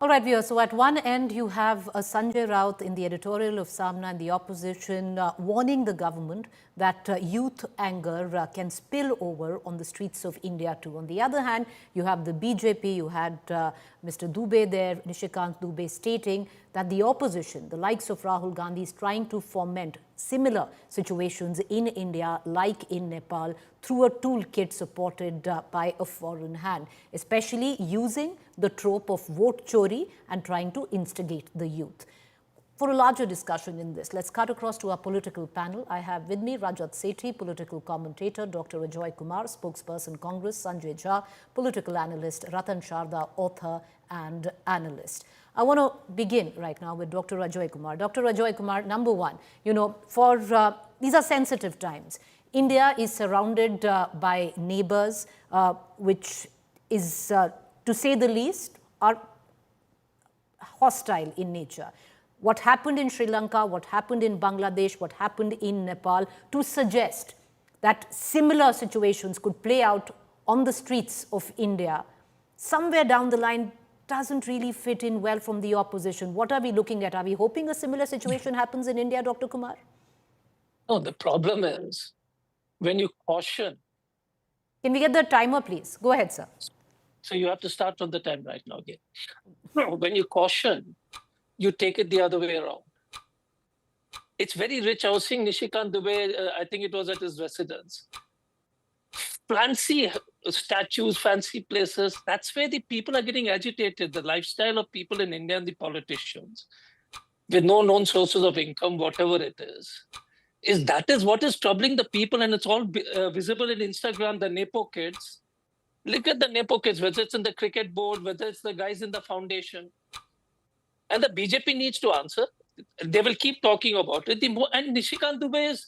All right, viewers. So at one end, you have Sanjay Raut in the editorial of Samna and the opposition warning the government that youth anger can spill over on the streets of India too. On the other hand, you have the BJP, you had Mr. Dubey there, Nishikant Dubey, stating that the opposition, the likes of Rahul Gandhi, is trying to foment similar situations in India like in Nepal through a toolkit supported by a foreign hand, especially using the trope of vote-chori and trying to instigate the youth. For a larger discussion in this, let's cut across to our political panel. I have with me Rajat Sethi, political commentator, Dr. Ajoy Kumar, spokesperson Congress, Sanjay Jha, political analyst, Ratan Sharda, author and analyst. I want to begin right now with Dr. Ajoy Kumar. Dr. Ajoy Kumar, number one, these are sensitive times. India is surrounded by neighbors, which is, to say the least, are hostile in nature. What happened in Sri Lanka, what happened in Bangladesh, what happened in Nepal, to suggest that similar situations could play out on the streets of India, somewhere down the line, doesn't really fit in well from the opposition. What are we looking at? Are we hoping a similar situation happens in India, Dr. Kumar? No, the problem is when you caution. Can we get the timer, please? Go ahead, sir. So you have to start from the time right now again. When you caution, you take it the other way around. It's very rich. I was seeing Nishikant Dubey, I think it was at his residence. Fancy statues, fancy places. That's where the people are getting agitated. The lifestyle of people in India and the politicians, with no known sources of income, whatever it is that is what is troubling the people, and it's all visible in Instagram, the Nepo kids. Look at the Nepo kids, whether it's in the cricket board, whether it's the guys in the foundation. And the BJP needs to answer. They will keep talking about it. And Nishikant Dubey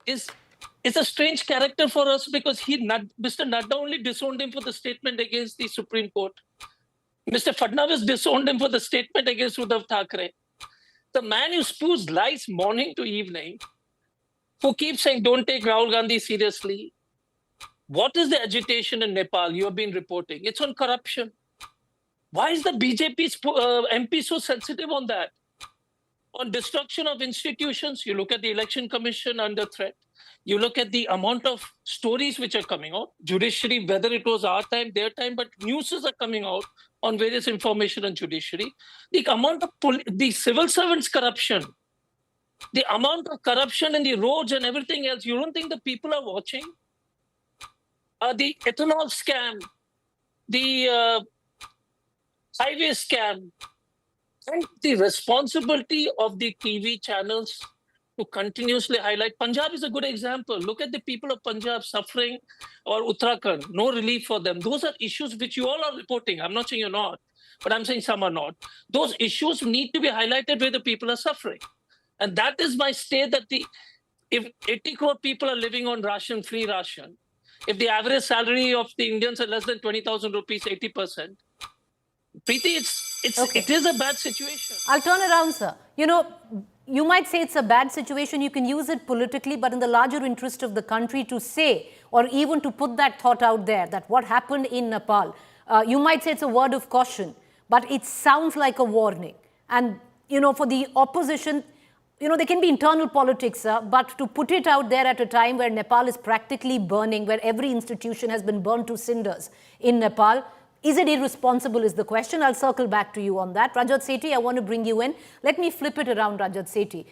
is a strange character for us because Mr. Nadda only disowned him for the statement against the Supreme Court. Mr. Fadnavis disowned him for the statement against Uddhav Thackeray. The man who spews lies morning to evening, who keeps saying, don't take Rahul Gandhi seriously. What is the agitation in Nepal you have been reporting? It's on corruption. Why is the BJP MP so sensitive on that? On destruction of institutions, you look at the Election Commission under threat. You look at the amount of stories which are coming out, judiciary, whether it was our time, their time, but news are coming out on various information on judiciary. The amount of the civil servants corruption, the amount of corruption in the roads and everything else, you don't think the people are watching? The ethanol scam, the highway scam, and the responsibility of the TV channels to continuously highlight. Punjab is a good example. Look at the people of Punjab suffering, or Uttarakhand, no relief for them. Those are issues which you all are reporting. I'm not saying you're not, but I'm saying some are not. Those issues need to be highlighted where the people are suffering. And that is my stay that if 80 crore people are living on ration, free ration, if the average salary of the Indians are less than 20,000 rupees, 80%, Preeti, it is a bad situation. I'll turn around, sir. You might say it's a bad situation. You can use it politically, but in the larger interest of the country to say, or even to put that thought out there, that what happened in Nepal, you might say it's a word of caution, but it sounds like a warning. And, for the opposition, there can be internal politics, but to put it out there at a time where Nepal is practically burning, where every institution has been burned to cinders in Nepal, is it irresponsible is the question. I'll circle back to you on that. Rajat Sethi, I want to bring you in. Let me flip it around, Rajat Sethi.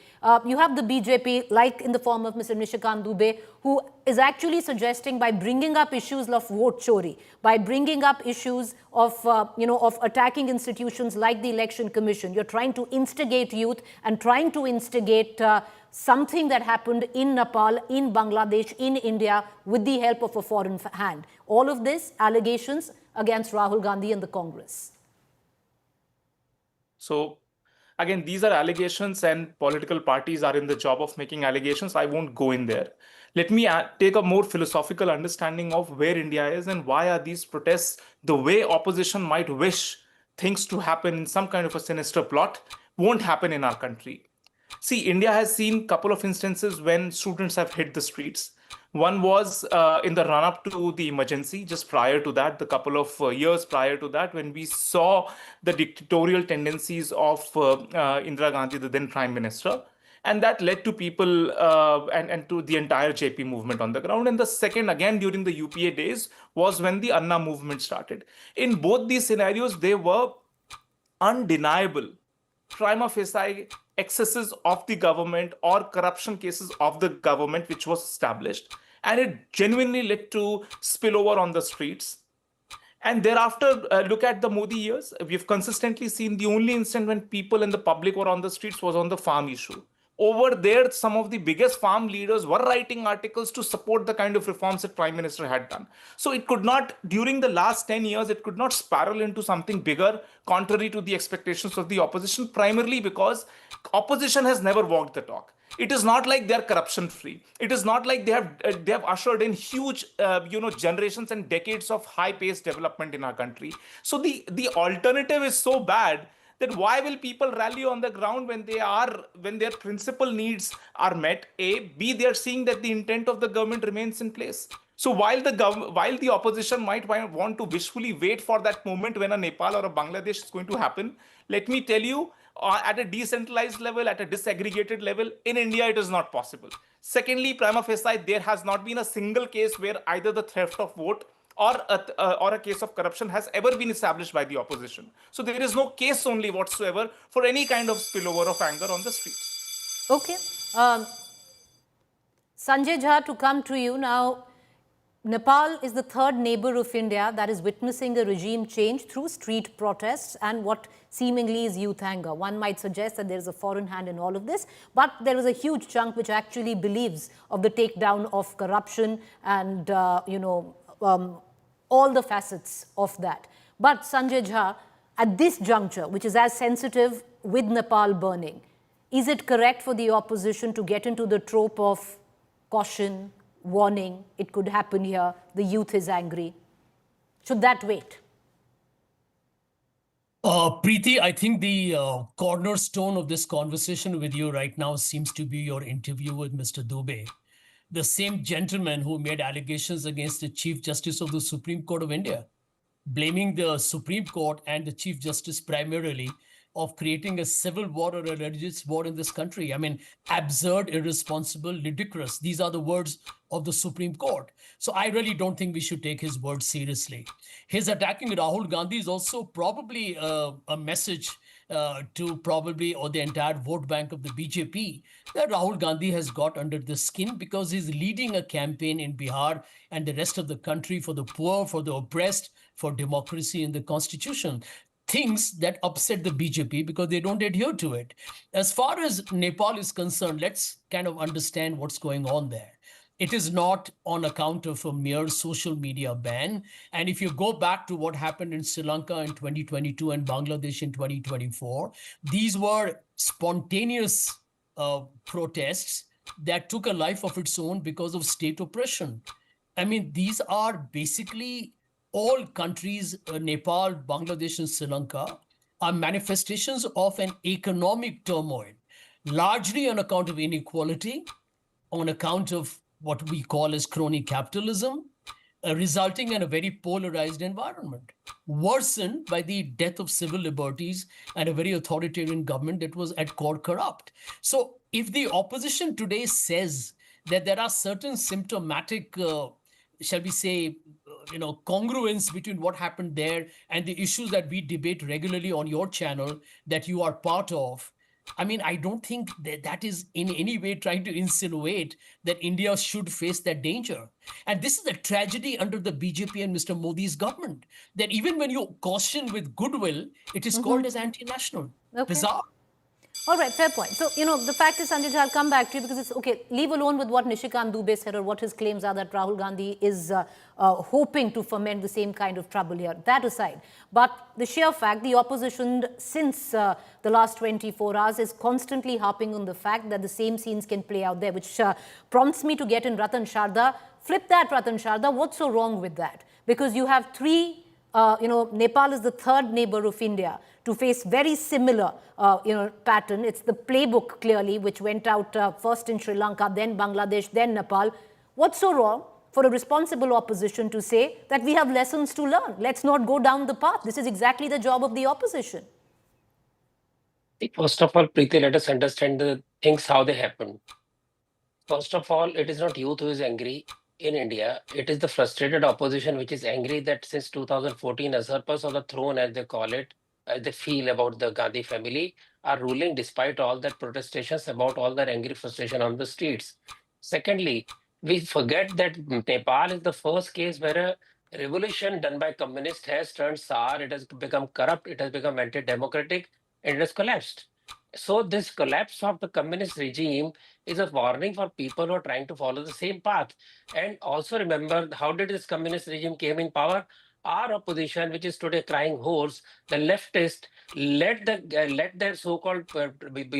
You have the BJP, like in the form of Mr. Nishikant Dubey, who is actually suggesting by bringing up issues of vote-chori, by bringing up issues of attacking institutions like the Election Commission, you're trying to instigate youth and trying to instigate something that happened in Nepal, in Bangladesh, in India, with the help of a foreign hand. All of this, allegations against Rahul Gandhi and the Congress. So, again, these are allegations and political parties are in the job of making allegations. I won't go in there. Let me take a more philosophical understanding of where India is and why are these protests the way opposition might wish things to happen in some kind of a sinister plot won't happen in our country. See, India has seen a couple of instances when students have hit the streets, One was in the run-up to the emergency, just prior to that, the couple of years prior to that, when we saw the dictatorial tendencies of Indira Gandhi, the then Prime Minister. And that led to people and to the entire JP movement on the ground. And the second, again, during the UPA days, was when the Anna movement started. In both these scenarios, they were undeniable prima facie excesses of the government or corruption cases of the government which was established, and it genuinely led to spillover on the streets. And thereafter, look at the Modi years. We've consistently seen the only instant when people and the public were on the streets was on the farm issue. Over there, some of the biggest farm leaders were writing articles to support the kind of reforms that Prime Minister had done. So it could not, during the last 10 years, it could not spiral into something bigger, contrary to the expectations of the opposition, primarily because opposition has never walked the talk. It is not like they're corruption free. It is not like they have ushered in huge generations and decades of high paced development in our country. So the alternative is so bad that why will people rally on the ground when their principal needs are met? A, B, they are seeing that the intent of the government remains in place. So while the opposition might want to wishfully wait for that moment when a Nepal or a Bangladesh is going to happen, let me tell you, at a decentralized level, at a disaggregated level, in India, it is not possible. Secondly, prima facie, there has not been a single case where either the theft of vote or a case of corruption has ever been established by the opposition. So there is no case only whatsoever for any kind of spillover of anger on the streets. Okay. Sanjay Jha, to come to you now. Nepal is the third neighbor of India that is witnessing a regime change through street protests and what seemingly is youth anger. One might suggest that there is a foreign hand in all of this, but there is a huge chunk which actually believes of the takedown of corruption and, all the facets of that. But Sanjay Jha, at this juncture, which is as sensitive with Nepal burning, is it correct for the opposition to get into the trope of caution, warning, it could happen here, the youth is angry? Should that wait? Preeti, I think the cornerstone of this conversation with you right now seems to be your interview with Mr. Dubey, the same gentleman who made allegations against the Chief Justice of the Supreme Court of India, blaming the Supreme Court and the Chief Justice primarily of creating a civil war or a religious war in this country. I mean, absurd, irresponsible, ludicrous. These are the words of the Supreme Court. So I really don't think we should take his words seriously. His attacking Rahul Gandhi is also probably a message to or the entire vote bank of the BJP that Rahul Gandhi has got under the skin because he's leading a campaign in Bihar and the rest of the country for the poor, for the oppressed, for democracy and the constitution. Things that upset the BJP because they don't adhere to it. As far as Nepal is concerned, let's kind of understand what's going on there. It is not on account of a mere social media ban. And if you go back to what happened in Sri Lanka in 2022 and Bangladesh in 2024, these were spontaneous protests that took a life of its own because of state oppression. I mean, these are basically all countries, Nepal, Bangladesh, and Sri Lanka, are manifestations of an economic turmoil, largely on account of inequality, on account of what we call as crony capitalism, resulting in a very polarized environment, worsened by the death of civil liberties and a very authoritarian government that was at core corrupt. So if the opposition today says that there are certain symptomatic, shall we say, congruence between what happened there and the issues that we debate regularly on your channel that you are part of, I mean, I don't think that is in any way trying to insinuate that India should face that danger. And this is a tragedy under the BJP and Mr. Modi's government, that even when you caution with goodwill, it is called as anti-national. Okay. Bizarre. All right, fair point. So, the fact is, Sanjay, I'll come back to you because it's okay. Leave alone with what Nishikant Dubey said or what his claims are that Rahul Gandhi is hoping to foment the same kind of trouble here. That aside, but the sheer fact, the opposition since the last 24 hours is constantly harping on the fact that the same scenes can play out there, which prompts me to get in Ratan Sharda. Flip that, Ratan Sharda. What's so wrong with that? Because you have three. Nepal is the third neighbor of India to face very similar, pattern. It's the playbook clearly, which went out first in Sri Lanka, then Bangladesh, then Nepal. What's so wrong for a responsible opposition to say that we have lessons to learn? Let's not go down the path. This is exactly the job of the opposition. First of all, Preeti, let us understand the things how they happen. First of all, it is not youth who is angry in India. It is the frustrated opposition which is angry that since 2014, usurpers of the throne, as they call it, as they feel about the Gandhi family, are ruling despite all that protestations about all that angry frustration on the streets. Secondly, we forget that Nepal is the first case where a revolution done by communists has turned sour, it has become corrupt, it has become anti-democratic, and it has collapsed. So this collapse of the communist regime is a warning for people who are trying to follow the same path. And also remember, how did this communist regime came in power? Our opposition, which is today crying horse, the leftist, led their so-called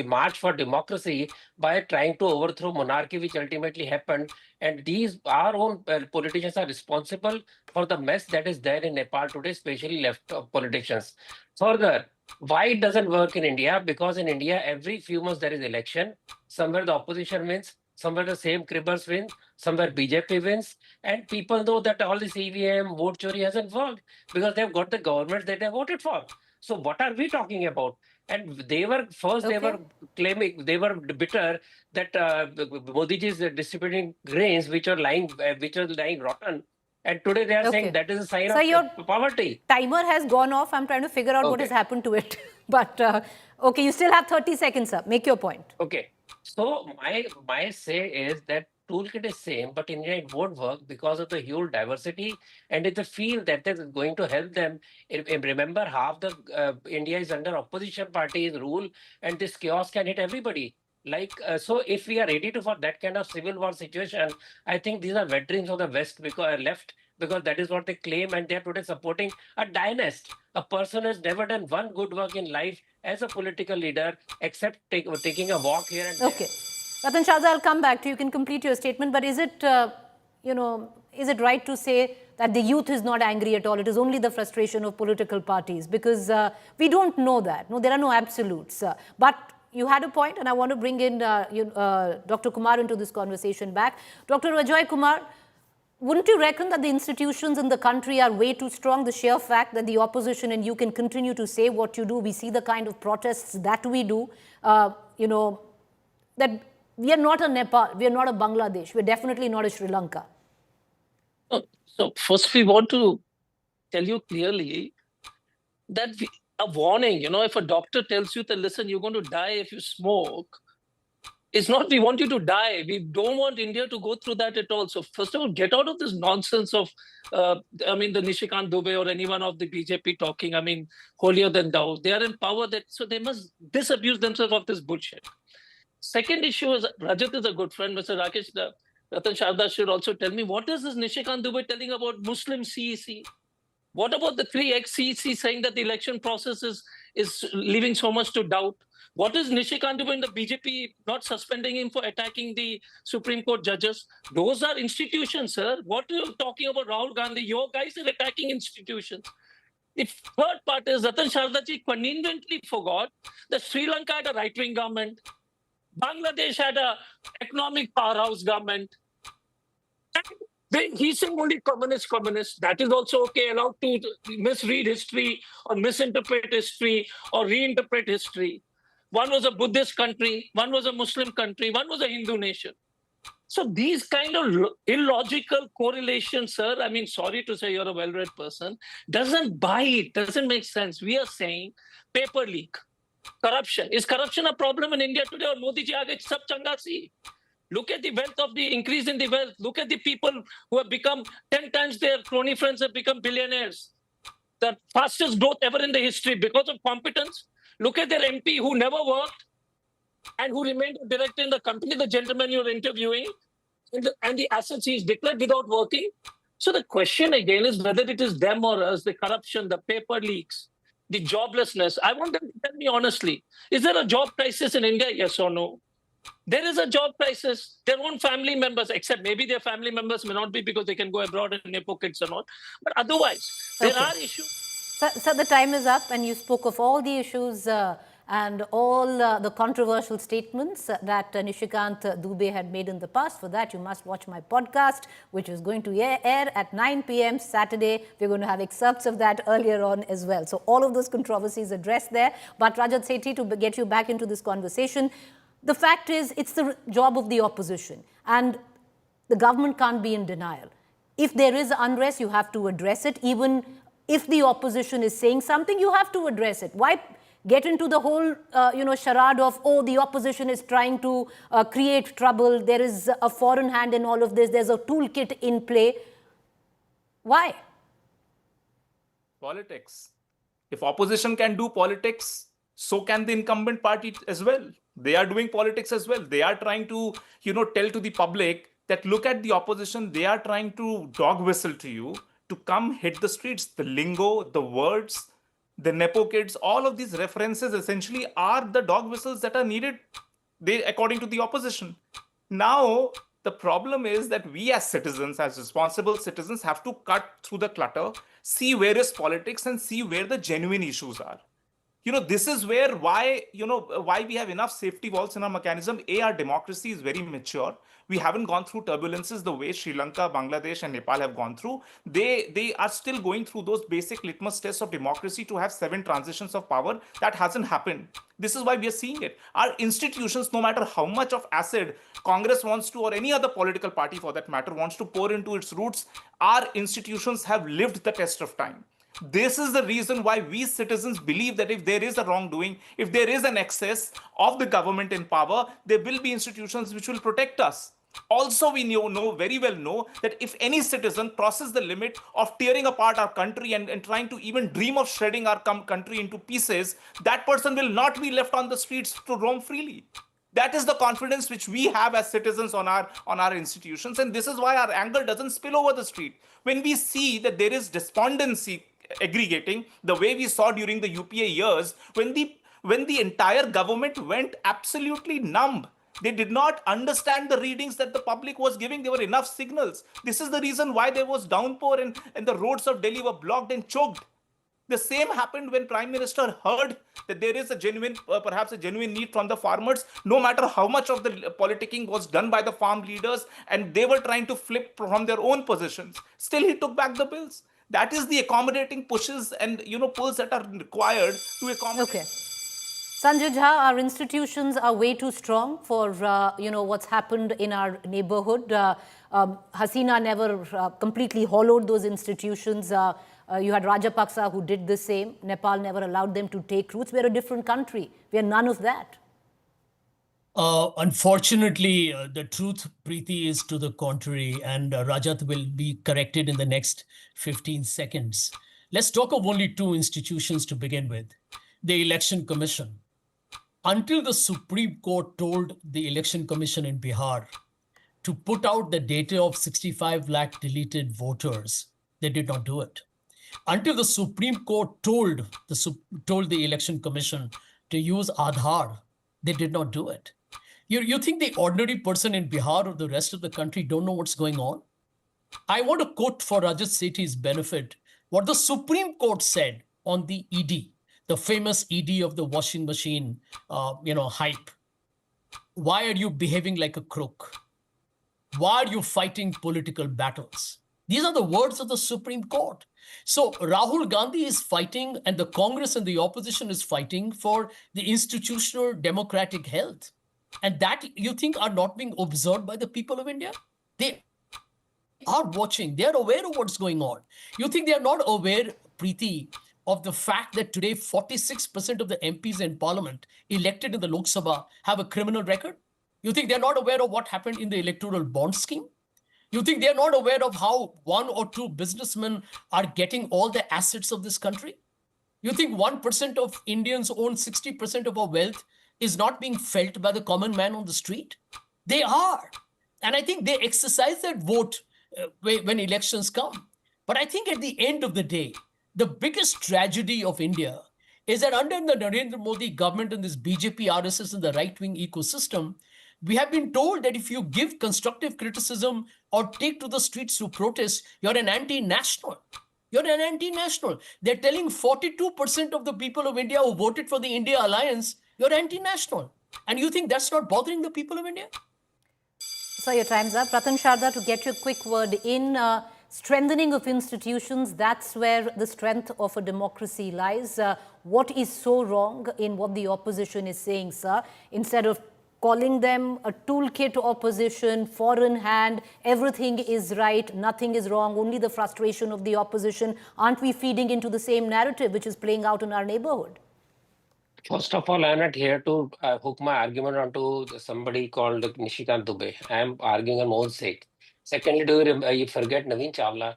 march for democracy by trying to overthrow monarchy, which ultimately happened. And these, our own politicians are responsible for the mess that is there in Nepal today, especially left politicians. Further, why it doesn't work in India? Because in India, every few months there is election. Somewhere the opposition wins, somewhere the same cribbers win, somewhere BJP wins, and people know that all this EVM, vote-chori hasn't worked because they've got the government that they voted for. So what are we talking about? And they were first, they were claiming, they were bitter that Modi ji is distributing grains which are lying rotten. And today they are saying that is a sign of poverty. Timer has gone off. I'm trying to figure out what has happened to it. But okay, you still have 30 seconds, sir. Make your point. Okay. So my say is that toolkit is same, but in India it won't work because of the huge diversity, and if they feel that is going to help them. Remember, half the India is under opposition party's rule, and this chaos can hit everybody. So if we are ready for that kind of civil war situation, I think these are veterans of the West because left, because that is what they claim, and they are today supporting a dynast, a person who has never done one good work in life as a political leader, except taking a walk here and there. Okay. Ratan Shahzad, I'll come back to you. You can complete your statement. But is it, is it right to say that the youth is not angry at all? It is only the frustration of political parties, because we don't know that. No, there are no absolutes. But you had a point, and I want to bring in Dr. Kumar into this conversation back. Dr. Ajoy Kumar, wouldn't you reckon that the institutions in the country are way too strong? The sheer fact that the opposition and you can continue to say what you do, we see the kind of protests that we do, that we are not a Nepal, we are not a Bangladesh, we're definitely not a Sri Lanka. So first we want to tell you clearly that a warning, if a doctor tells you that, listen, you're going to die if you smoke, it's not we want you to die. We don't want India to go through that at all. So first of all, get out of this nonsense of, the Nishikant Dubey or anyone of the BJP talking, holier than thou. They are in power, so they must disabuse themselves of this bullshit. Second issue is, Rajat is a good friend, Mr. Rakesh, Ratan Shahzad should also tell me, what is this Nishikant Dubey telling about Muslim CEC? What about the 3 ex-CEC saying that the election process is leaving so much to doubt? What is Nishikant Dubey in the BJP not suspending him for attacking the Supreme Court judges? Those are institutions, sir. What are you talking about, Rahul Gandhi? Your guys are attacking institutions. The third part is, Ratan Shahzad ji conveniently forgot that Sri Lanka had a right-wing government. Bangladesh had an economic powerhouse government. He's saying only communist. That is also okay, allowed to misread history or misinterpret history or reinterpret history. One was a Buddhist country, one was a Muslim country, one was a Hindu nation. So these kind of illogical correlations, sir, sorry to say you're a well-read person, doesn't make sense. We are saying paper leak, corruption. Is corruption a problem in India today, or Modi ji aage sab changa si? Look at the wealth of the increase in the wealth. Look at the people who have become 10 times their crony friends have become billionaires. The fastest growth ever in the history because of competence. Look at their MP who never worked and who remained a director in the company, the gentleman you're interviewing, and the assets he's declared without working. So the question again is whether it is them or us, the corruption, the paper leaks, the joblessness. I want them to tell me honestly, is there a job crisis in India? Yes or no? There is a job crisis. Their own family members, except maybe their family members may not be because they can go abroad and their pockets or not. But otherwise, there are issues. So the time is up, and you spoke of all the issues and all the controversial statements that Nishikant Dubey had made in the past. For that, you must watch my podcast, which is going to air at 9 p.m. Saturday. We're going to have excerpts of that earlier on as well. So all of those controversies addressed there. But Rajat Sethi, to get you back into this conversation, the fact is it's the job of the opposition, and the government can't be in denial. If there is unrest, you have to address it. Even if the opposition is saying something, you have to address it. Why get into the whole, charade of, oh, the opposition is trying to create trouble, there is a foreign hand in all of this, there's a toolkit in play. Why? Politics. If opposition can do politics, so can the incumbent party as well. They are doing politics as well. They are trying to, tell to the public that look at the opposition, they are trying to dog whistle to you to come hit the streets. The lingo, the words, the Nepo kids, all of these references essentially are the dog whistles that are needed, according to the opposition. Now, the problem is that we as citizens, as responsible citizens, have to cut through the clutter, see where is politics and see where the genuine issues are. This is why we have enough safety walls in our mechanism. Our democracy is very mature. We haven't gone through turbulences the way Sri Lanka, Bangladesh, and Nepal have gone through. They are still going through those basic litmus tests of democracy to have 7 transitions of power. That hasn't happened. This is why we are seeing it. Our institutions, no matter how much of acid Congress wants to, or any other political party for that matter, wants to pour into its roots, our institutions have lived the test of time. This is the reason why we citizens believe that if there is a wrongdoing, if there is an excess of the government in power, there will be institutions which will protect us. Also, we very well know that if any citizen crosses the limit of tearing apart our country and trying to even dream of shredding our country into pieces, that person will not be left on the streets to roam freely. That is the confidence which we have as citizens on our institutions. And this is why our anger doesn't spill over the street. When we see that there is despondency aggregating, the way we saw during the UPA years, when the entire government went absolutely numb. They did not understand the readings that the public was giving. There were enough signals. This is the reason why there was downpour and the roads of Delhi were blocked and choked. The same happened when Prime Minister heard that there is perhaps a genuine need from the farmers, no matter how much of the politicking was done by the farm leaders, and they were trying to flip from their own positions. Still, he took back the bills. That is the accommodating pushes and pulls that are required to accommodate. Okay. Sanjay Jha, our institutions are way too strong for what's happened in our neighborhood. Hasina never completely hollowed those institutions. You had Rajapaksa who did the same. Nepal never allowed them to take roots. We're a different country. We are none of that. Unfortunately, the truth, Preeti, is to the contrary, and Rajat will be corrected in the next 15 seconds. Let's talk of only 2 institutions to begin with. The Election Commission. Until the Supreme Court told the Election Commission in Bihar to put out the data of 65 lakh deleted voters, they did not do it. Until the Supreme Court told the Election Commission to use Aadhaar, they did not do it. You think the ordinary person in Bihar or the rest of the country don't know what's going on? I want to quote for Rajat Sethi's benefit what the Supreme Court said on the ED, the famous ED of the washing machine, hype. Why are you behaving like a crook? Why are you fighting political battles? These are the words of the Supreme Court. So Rahul Gandhi is fighting, and the Congress and the opposition is fighting for the institutional democratic health. And that, you think, are not being observed by the people of India? They are watching. They are aware of what's going on. You think they are not aware, Preeti, of the fact that today 46% of the MPs in parliament elected in the Lok Sabha have a criminal record? You think they're not aware of what happened in the electoral bond scheme? You think they're not aware of how 1 or 2 businessmen are getting all the assets of this country? You think 1% of Indians own 60% of our wealth is not being felt by the common man on the street? They are. And I think they exercise that vote when elections come. But I think at the end of the day, the biggest tragedy of India is that under the Narendra Modi government and this BJP, RSS and the right-wing ecosystem, we have been told that if you give constructive criticism or take to the streets to protest, you're an anti-national. You're an anti-national. They're telling 42% of the people of India who voted for the India Alliance, you're anti-national. And you think that's not bothering the people of India? So your time's up. Ratan Sharda, to get your quick word in, strengthening of institutions, that's where the strength of a democracy lies. What is so wrong in what the opposition is saying, sir? Instead of calling them a toolkit opposition, foreign hand, everything is right, nothing is wrong, only the frustration of the opposition. Aren't we feeding into the same narrative which is playing out in our neighborhood? First of all, I'm not here to hook my argument onto somebody called Nishikant Dubey. I'm arguing on my own sake. Secondly, you forget Naveen Chawla?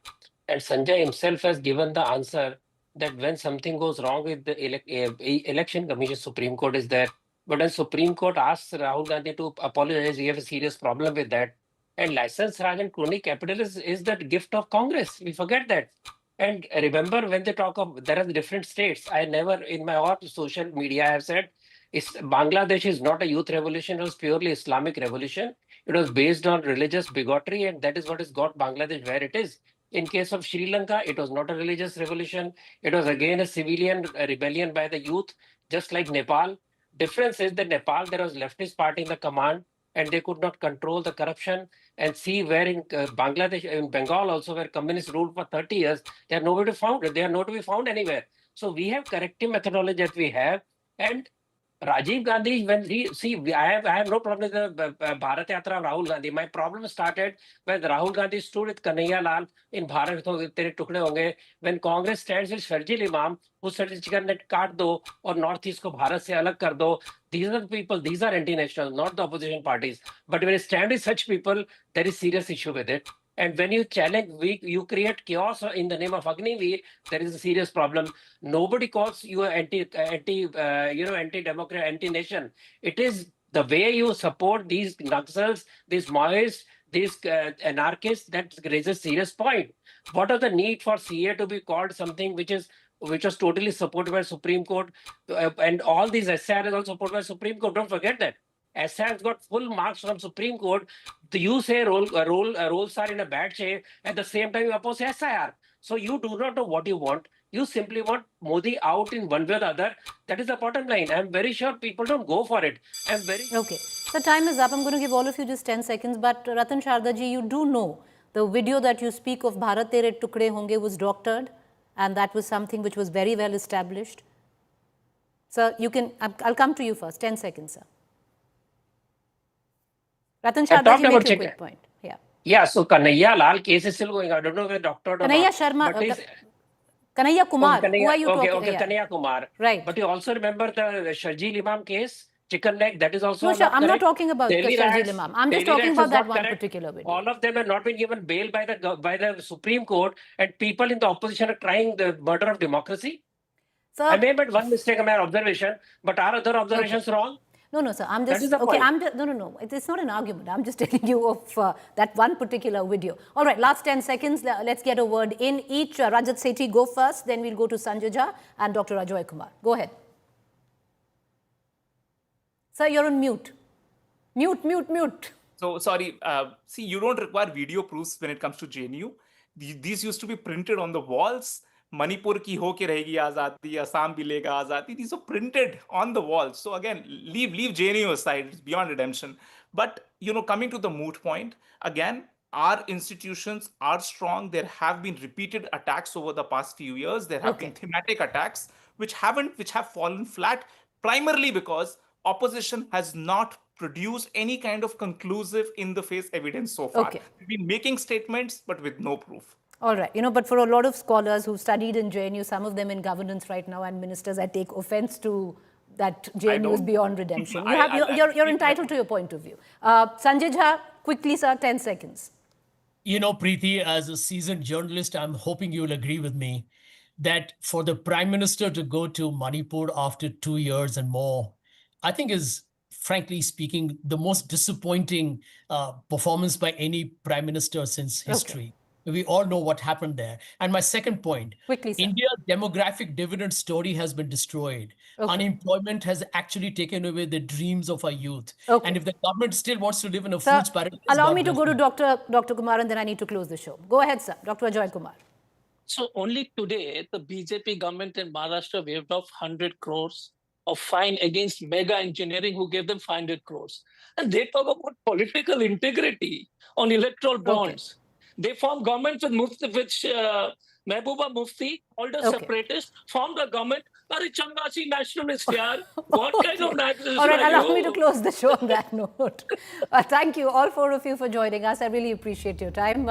And Sanjay himself has given the answer that when something goes wrong with the election commission, Supreme Court is there. But when Supreme Court asks Rahul Gandhi to apologize, we have a serious problem with that. And license Raj and crony capitalism is the gift of Congress. We forget that. And remember, when they talk of there are different states, I never in my all social media I have said Bangladesh is not a youth revolution, it was purely Islamic revolution. It was based on religious bigotry, and that is what has got Bangladesh where it is. In case of Sri Lanka, it was not a religious revolution. It was again a civilian rebellion by the youth, just like Nepal. Difference is that Nepal, there was leftist party in the command, and they could not control the corruption. And see where in Bangladesh, in Bengal also, where communists ruled for 30 years, they are nowhere to found. They are not to be found anywhere. So we have corrective methodology that we have. And Rajiv Gandhi, when I have no problem with the Bharat Yatra of Rahul Gandhi. My problem started when Rahul Gandhi stood with Kanhaiya Lal in Bharat Tere Tukde Honge. When Congress stands with Sharjil Imam, who said chicken net kaat do or Northeast ko Bharat se alag kar do. These are the people, these are anti-national, not the opposition parties. But when you stand with such people, there is serious issue with it. And when you challenge, you create chaos in the name of Agniveer, there is a serious problem. Nobody calls you anti-democrat, anti-nation. It is the way you support these Naxals, these Maoists, these anarchists that raises serious point. What are the need for CA to be called something which was totally supported by Supreme Court, and all these SR is also supported by Supreme Court. Don't forget that. SR has got full marks from Supreme Court. You say roles are in a bad shape. At the same time, you oppose SIR. So you do not know what you want. You simply want Modi out in one way or the other. That is the bottom line. I'm very sure people don't go for it. Okay. The time is up. I'm going to give all of you just 10 seconds. But Ratan Sharda ji, you do know the video that you speak of Bharat Tere Tukde Honge was doctored. And that was something which was very well established. Sir, you can, I'll come to you first. 10 seconds, sir. Ratan Sharda ji, make your quick point. Yeah. Yeah, so Kanhaiya Lal case is still going. I don't know whether doctor or Kanhaiya not. Sharma, Kanhaiya Kumar. Who are you talking about? Okay, Kanhaiya Kumar. Right. But you also remember the Sharjil Imam case, chicken neck, that is also no, sure, I'm not talking about Sharjil Imam. I'm just talking about that one particular video. All of them have not been given bail by the Supreme Court, and people in the opposition are trying the murder of democracy. So, I may have made one mistake in my observation, but are other observations wrong? No, sir. I'm just okay. No. It's not an argument. I'm just telling you of that one particular video. All right, last 10 seconds. Let's get a word in each. Rajat Sethi, go first. Then we'll go to Sanjay Jha and Dr. Ajoy Kumar. Go ahead. Sir, you're on mute. Mute. So sorry. See, you don't require video proofs when it comes to JNU. These used to be printed on the walls. Manipur ki ho ke rahegi azadi, Assam bhi lega azadi. These are printed on the walls. So again, leave JNU aside. It's beyond redemption. But coming to the moot point, again, our institutions are strong. There have been repeated attacks over the past few years. There have been thematic attacks which have fallen flat, primarily because opposition has not produced any kind of conclusive in-the-face evidence so far. We've been making statements, but with no proof. All right. But for a lot of scholars who studied in JNU, some of them in governance right now and ministers, I take offense to that JNU is beyond redemption. You're entitled to your point of view. Sanjay Jha, quickly, sir, 10 seconds. Preeti, as a seasoned journalist, I'm hoping you'll agree with me that for the Prime Minister to go to Manipur after 2 years and more, I think is, frankly speaking, the most disappointing performance by any Prime Minister since history. We all know what happened there. And my second point, quickly, sir. India's demographic dividend story has been destroyed. Unemployment has actually taken away the dreams of our youth. And if the government still wants to live in a fool's paradise... Allow me to go to Dr. Kumar and then I need to close the show. Go ahead, sir. Dr. Ajoy Kumar. So only today, the BJP government in Maharashtra waived off 100 crores of fine against Mega Engineering, who gave them 500 crores. And they talk about political integrity on electoral bonds. They formed government with Mehbooba Mufti, called a separatist, formed a government. Are Changasi nationalist, yaar? What kind of nationalist All right, are allow you? me to close the show on that note. Thank you, all four of you, for joining us. I really appreciate your time.